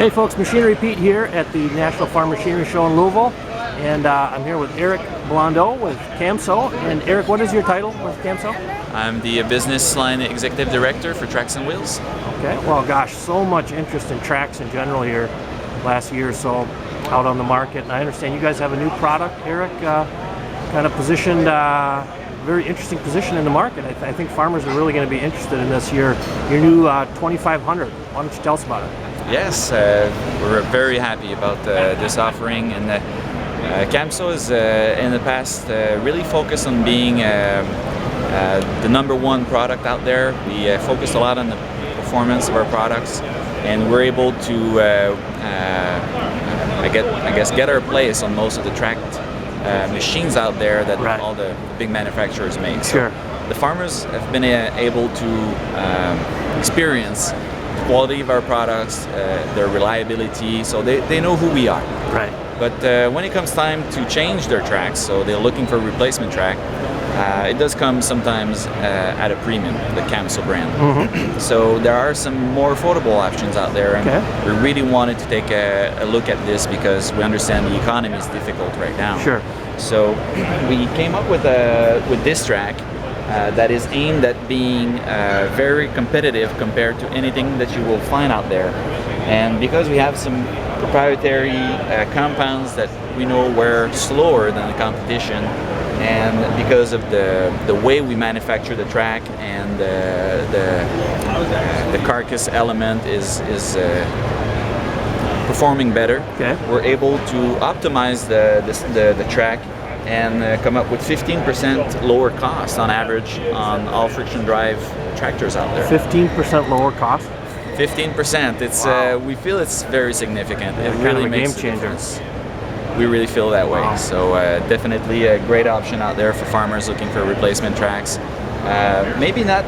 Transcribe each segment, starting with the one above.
Hey folks, Machinery Pete here at the National Farm Machinery Show in Louisville, and I'm here with Eric Blondeau with Camso. And Eric, what is your title with Camso? I'm the business line executive director for Tracks and Wheels. Okay, well gosh, so much interest in tracks in general here last year or so out on the market, and I understand you guys have a new product, Eric, kind of positioned, very interesting position in the market. I think farmers are really going to be interested in this year, your new 2500. Why don't you tell us about it? Yes, we're very happy about this offering, and Camso is in the past really focused on being the _1 product out there. We focused a lot on the performance of our products, and we're able to get our place on most of the tracked machines out there that right. all the big manufacturers make. Sure. So the farmers have been able to experience the quality of our products, their reliability, so they know who we are. Right. But when it comes time to change their tracks, so they're looking for a replacement track, it does come sometimes at a premium, the Camso brand. Mm-hmm. So there are some more affordable options out there, and we really wanted to take a look at this because we understand the economy is difficult right now. Sure. So we came up with this track that is aimed at being very competitive compared to anything that you will find out there. And because we have some proprietary compounds that we know were slower than the competition, and because of the way we manufacture the track and the carcass element is performing better, we're able to optimize the track and come up with 15% lower cost on average on all friction drive tractors out there. 15% lower cost? 15%. It's wow. We feel it's very significant. Yeah, it really makes a game changer. We really feel that way. Wow. So definitely a great option out there for farmers looking for replacement tracks. Maybe not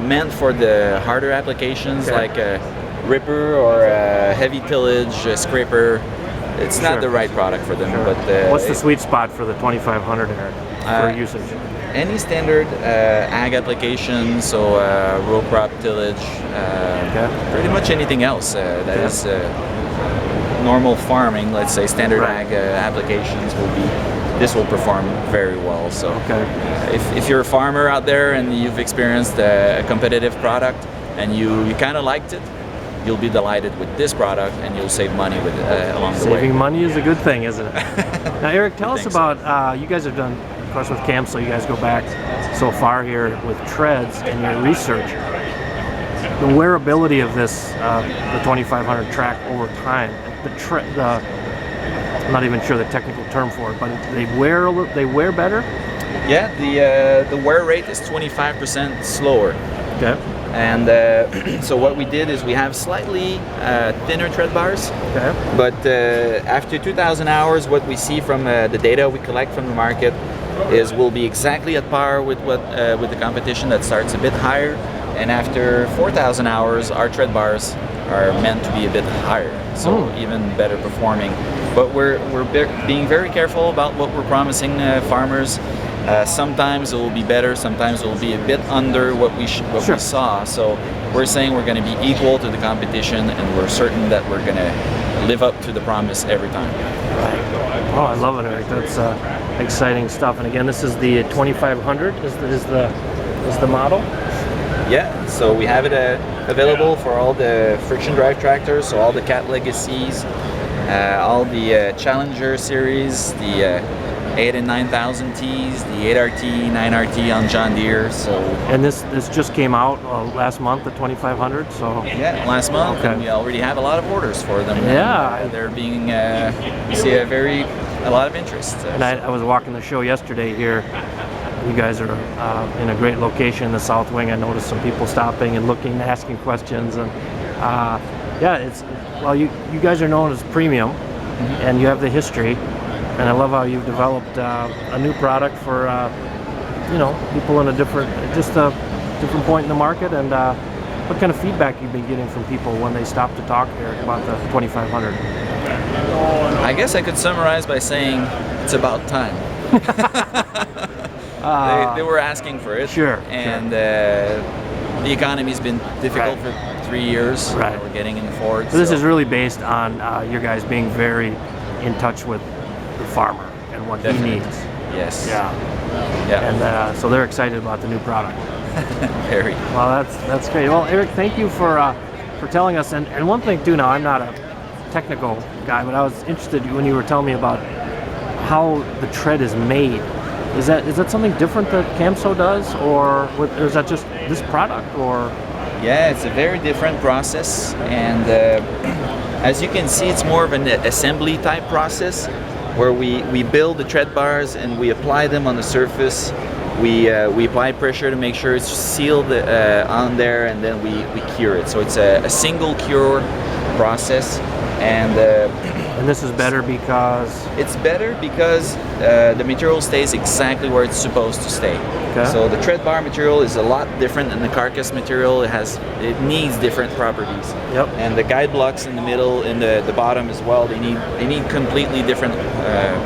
meant for the harder applications like a ripper or a heavy tillage, a scraper. It's not the right product for them. But what's the sweet spot for the 2500 for usage? Any standard ag application, so row crop tillage, pretty much anything else that is normal farming, let's say standard ag applications this will perform very well. So if you're a farmer out there and you've experienced a competitive product and you kind of liked it, you'll be delighted with this product and you'll save money with along the way. Saving money is a good thing, isn't it? Now Eric, tell us about, you guys have done, of course with Camso, you guys go back so far here with treads and your research. The wearability of this, the 2500 track over time, I'm not even sure the technical term for it, but they wear better? Yeah, the wear rate is 25% slower. Okay. And so what we did is we have slightly thinner tread bars, but after 2,000 hours, what we see from the data we collect from the market is we'll be exactly at par with the competition that starts a bit higher. And after 4,000 hours, our tread bars are meant to be a bit higher, so even better performing. But we're being very careful about what we're promising farmers. Sometimes it will be better, sometimes it will be a bit under what we saw. So we're saying we're going to be equal to the competition, and we're certain that we're going to live up to the promise every time. Right. Oh, I love it, Eric. That's exciting stuff. And again, this is the 2500 is the model. Yeah, so we have it available for all the friction drive tractors, so all the Cat Legacies, all the Challenger series, the 8 and 9000 Ts, the 8RT, 9RT on John Deere. So and this just came out last month, the 2500. So yeah, last month, and we already have a lot of orders for them. Yeah, and they're being we see a lot of interest. And I was walking the show yesterday here. You guys are in a great location in the South Wing. I noticed some people stopping and looking, asking questions, and you guys are known as premium, and you have the history, and I love how you've developed a new product for people in a different point in the market. And what kind of feedback you've been getting from people when they stop to talk, Eric, about the 2500? I guess I could summarize by saying it's about time. They were asking for it, and the economy's been difficult 3 years. Right. We're getting in Ford. So this is really based on you guys being very in touch with the farmer and what Definitely. he needs. Yes. Yeah. Yeah. And so they're excited about the new product. Very. Well, that's great. Well, Eric, thank you for telling us. And one thing too. Now, I'm not a technical guy, but I was interested when you were telling me about how the tread is made. Is that something different that Camso does, or is that just this product, or? Yeah, it's a very different process, and as you can see, it's more of an assembly type process where we build the tread bars and we apply them on the surface. We apply pressure to make sure it's sealed on there, and then we cure it. So it's a single cure process, and this is better because? It's better because the material stays exactly where it's supposed to stay. Okay. So the tread bar material is a lot different than the carcass material. It needs different properties. Yep. And the guide blocks in the middle and the bottom as well, they need completely different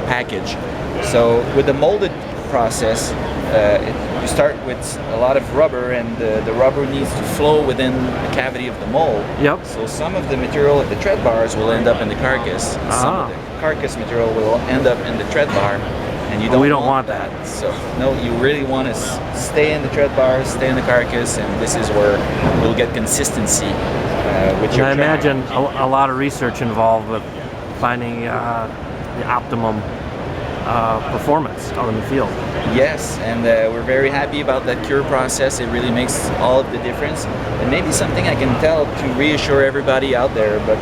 package. So with the molded process, you start with a lot of rubber, and the rubber needs to flow within the cavity of the mold. Yep. So some of the material at the tread bars will end up in the carcass. Some of the carcass material will end up in the tread bar, and we don't want that. So no, you really want to stay in the tread bars, stay in the carcass, and this is where you'll get consistency with your I tread. imagine a lot of research involved with finding the optimum performance out in the field. Yes, and we're very happy about that cure process. It really makes all of the difference. And maybe something I can tell to reassure everybody out there, but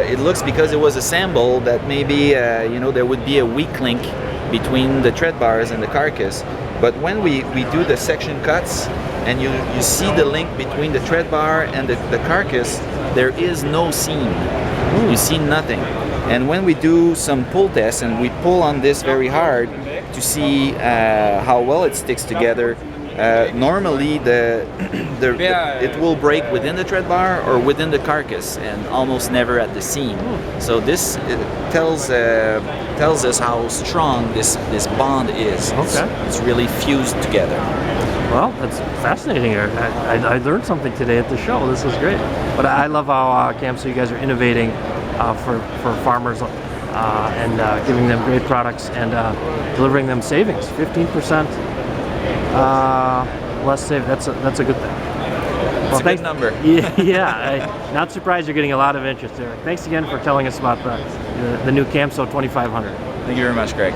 it looks, because it was assembled, that maybe there would be a weak link between the tread bars and the carcass. But when we do the section cuts, and you see the link between the tread bar and the carcass, there is no seam. You see nothing. And when we do some pull tests and we pull on this very hard to see how well it sticks together, normally it will break within the tread bar or within the carcass, and almost never at the seam. So this tells us how strong this bond is. Okay. It's really fused together. Well, that's fascinating, Eric. I learned something today at the show. This is great. But I love how Camso, you guys are innovating for farmers and giving them great products and delivering them savings. 15% less savings. That's a good thing. It's a good number. Yeah, not surprised you're getting a lot of interest, Eric. Thanks again for telling us about the new Camso 2500. Thank you very much, Greg.